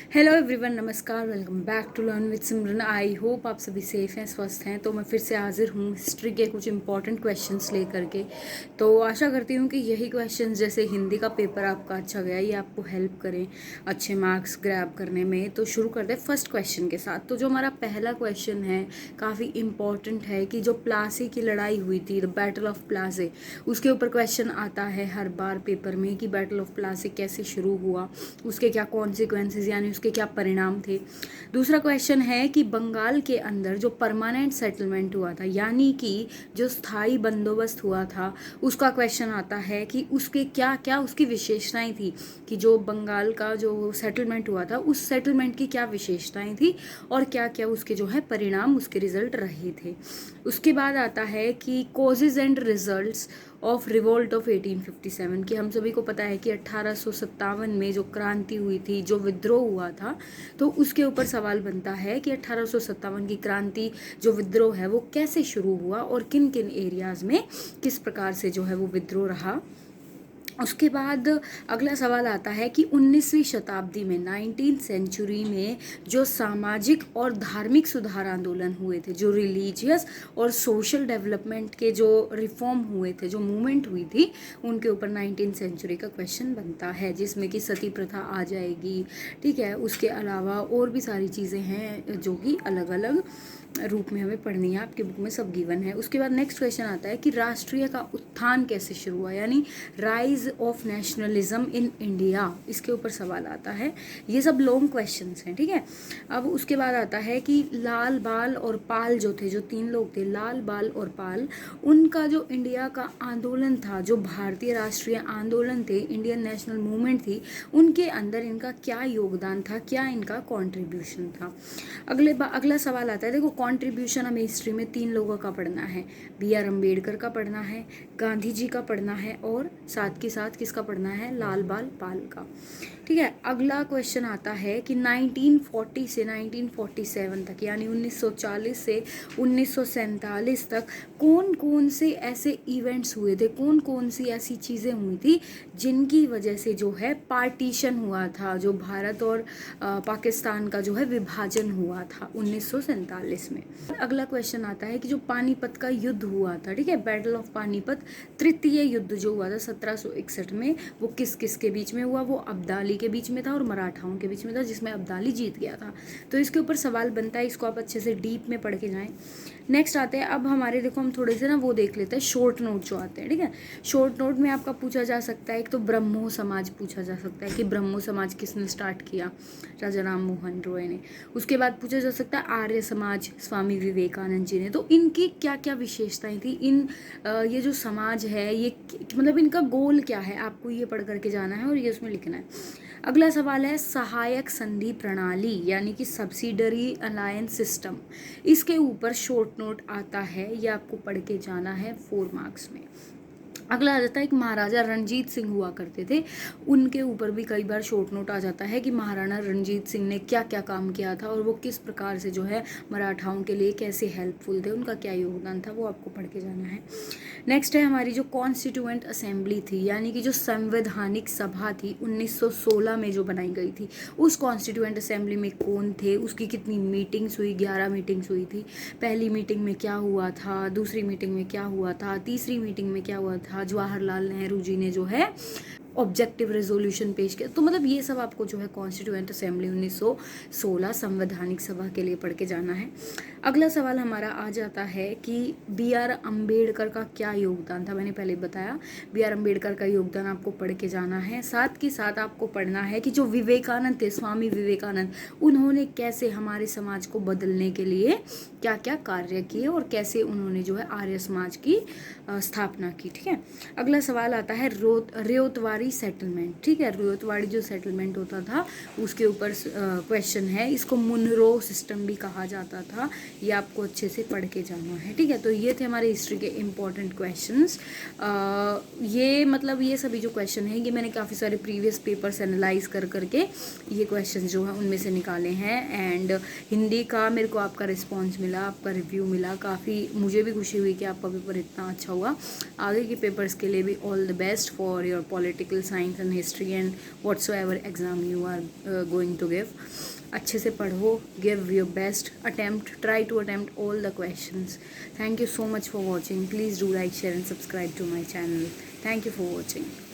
Hello everyone, नमस्कार। Welcome back to learn with Simran. I hope आप सभी सेफ हैं, स्वस्थ हैं। तो मैं फिर से हाजिर हूँ हिस्ट्री के कुछ इंपॉर्टेंट क्वेश्चंस लेकर के। तो आशा करती हूँ कि यही क्वेश्चंस, जैसे हिंदी का पेपर आपका अच्छा गया, ये आपको हेल्प करें अच्छे मार्क्स ग्रैब करने में। तो शुरू करते हैं फर्स्ट क्वेश्चन के साथ। तो जो हमारा पहला क्वेश्चन है काफ़ी इंपॉर्टेंट है कि जो प्लासी की लड़ाई हुई थी, द बैटल ऑफ प्लासी, उसके ऊपर क्वेश्चन आता है हर बार पेपर में कि बैटल ऑफ प्लासी कैसे शुरू हुआ, उसके क्या कॉन्सिक्वेंसेज यानी उसके क्या परिणाम थे। दूसरा क्वेश्चन है कि बंगाल के अंदर जो परमानेंट सेटलमेंट हुआ था, यानी कि जो स्थायी बंदोबस्त हुआ था, उसका क्वेश्चन आता है कि उसके क्या क्या उसकी विशेषताएं थी, कि जो बंगाल का जो सेटलमेंट हुआ था उस सेटलमेंट की क्या विशेषताएं थी और क्या क्या उसके जो है परिणाम, उसके रिजल्ट रहे थे। उसके बाद आता है कि causes and results of revolt of 1857, कि हम सभी को पता है कि 1857 में जो क्रांति हुई थी, जो विद्रोह हुआ था, तो उसके ऊपर सवाल बनता है कि 1857 की क्रांति, जो विद्रोह है, वो कैसे शुरू हुआ और किन किन एरियाज में किस प्रकार से जो है वो विद्रोह रहा। उसके बाद अगला सवाल आता है कि 19वीं शताब्दी में, 19th सेंचुरी में जो सामाजिक और धार्मिक सुधार आंदोलन हुए थे, जो रिलीजियस और सोशल डेवलपमेंट के जो रिफॉर्म हुए थे, जो मूवमेंट हुई थी, उनके ऊपर 19th सेंचुरी का क्वेश्चन बनता है, जिसमें कि सती प्रथा आ जाएगी। ठीक है, उसके अलावा और भी सारी चीज़ें हैं जो कि अलग अलग रूप में हमें पढ़नी है, आपकी बुक में सब गिवन है। उसके बाद नेक्स्ट क्वेश्चन आता है कि राष्ट्रीय का उत्थान कैसे शुरू हुआ, यानी rise of nationalism in India, इसके ऊपर सवाल आता है। ये सब लॉन्ग क्वेश्चंस हैं, ठीक है। अब उसके बाद आता है कि लाल बाल और पाल जो थे, जो तीन लोग थे, लाल बाल और पाल, उनका जो इंडिया का आंदोलन था, जो भारतीय राष्ट्रीय आंदोलन थे, इंडियन नेशनल मूवमेंट थी, उनके अंदर इनका क्या योगदान था, क्या इनका कॉन्ट्रीब्यूशन था। अगला सवाल आता है, देखो कॉन्ट्रीब्यूशन हमें हिस्ट्री में तीन लोगों का पढ़ना है, B.R. अम्बेडकर का पढ़ना है, गांधी जी का पढ़ना है, और साथ के साथ किसका पढ़ना है, लाल बाल पाल का। ठीक है, अगला क्वेश्चन आता है कि 1940 से 1947 तक, यानी 1940 से 1947 तक कौन कौन से ऐसे इवेंट्स हुए थे, कौन कौन सी ऐसी चीज़ें हुई थी जिनकी वजह से जो है पार्टीशन हुआ था, जो भारत और पाकिस्तान का जो है विभाजन हुआ था 1947 में। अगला क्वेश्चन आता है कि जो पानीपत का युद्ध हुआ था, ठीक है, बैटल ऑफ पानीपत, तृतीय युद्ध जो हुआ था 1761 में, वो किस किस के बीच में हुआ, वो अब्दाली के बीच में था और मराठाओं के बीच में था, जिसमें अब्दाली जीत गया था। तो इसके ऊपर सवाल बनता है, इसको आप अच्छे से डीप में पढ़ के जाएं। नेक्स्ट आते हैं अब हमारे, देखो हम थोड़े से ना वो देख लेते हैं, शॉर्ट नोट जो आते हैं, ठीक है। शॉर्ट नोट में आपका पूछा जा सकता है, एक तो ब्रह्मो समाज पूछा जा सकता है कि ब्रह्मो समाज किसने स्टार्ट किया, राजा राम मोहन रॉय ने। उसके बाद पूछा जा सकता है आर्य समाज, स्वामी विवेकानंद जी ने। तो इनकी क्या क्या विशेषताएं थी, ये जो समाज है, ये मतलब इनका गोल क्या है, आपको ये पढ़ करके जाना है और ये उसमें लिखना है। अगला सवाल है सहायक संधि प्रणाली, यानी कि सब्सिडरी अलायंस सिस्टम, इसके ऊपर शॉर्ट नोट आता है, ये आपको पढ़ के जाना है 4 मार्क्स में। अगला आ जाता है कि महाराजा रणजीत सिंह हुआ करते थे, उनके ऊपर भी कई बार शॉर्ट नोट आ जाता है कि महाराणा रणजीत सिंह ने क्या क्या काम किया था और वो किस प्रकार से जो है मराठाओं के लिए कैसे हेल्पफुल थे, उनका क्या योगदान था, वो आपको पढ़ के जाना है। नेक्स्ट है हमारी जो कॉन्स्टिट्यूएंट असेंबली थी, यानी कि जो संवैधानिक सभा थी 1916 में जो बनाई गई थी, उस कॉन्स्टिट्यूएंट असेंबली में कौन थे, उसकी कितनी मीटिंग्स हुई, 11 मीटिंग्स हुई थी। पहली मीटिंग में क्या हुआ था, दूसरी मीटिंग में क्या हुआ था, तीसरी मीटिंग में क्या हुआ था, जवाहरलाल नेहरू जी ने जो है ऑब्जेक्टिव रेजोल्यूशन पेश किया। तो मतलब ये सब आपको जो है कॉन्स्टिट्यूएंट असेंबली 1916 संवैधानिक सभा के लिए पढ़ के जाना है। अगला सवाल हमारा आ जाता है कि B.R. अम्बेडकर का क्या योगदान था, मैंने पहले बताया, B.R. अम्बेडकर का योगदान आपको पढ़ के जाना है। साथ के साथ आपको पढ़ना है कि जो विवेकानंद थे, स्वामी विवेकानंद, उन्होंने कैसे हमारे समाज को बदलने के लिए क्या क्या कार्य किए और कैसे उन्होंने जो है आर्य समाज की स्थापना की। ठीक है, अगला सवाल आता है रेवतवाड़ी सेटलमेंट, ठीक है, रेवतवाड़ी जो सेटलमेंट होता था उसके ऊपर क्वेश्चन है, इसको मुनरो सिस्टम भी कहा जाता था, ये आपको अच्छे से पढ़ के जाना है। ठीक है, तो ये थे हमारे हिस्ट्री के इम्पोर्टेंट क्वेश्चंस। ये मतलब ये सभी जो क्वेश्चन हैं, ये मैंने काफ़ी सारे प्रीवियस पेपर्स एनालाइज कर करके ये क्वेश्चन जो है उनमें से निकाले हैं। एंड हिंदी का मेरे को आपका रिस्पॉन्स मिला, आपका रिव्यू मिला, काफ़ी मुझे भी खुशी हुई कि आपका पेपर इतना अच्छा हुआ। आगे के पेपर्स के लिए भी all the best for your political political science and history and whatsoever exam you are going to give. अच्छे से पढ़ो, give your best attempt, try to attempt all the questions. Thank you so much for watching. Please do like, share and subscribe to my channel. Thank you for watching.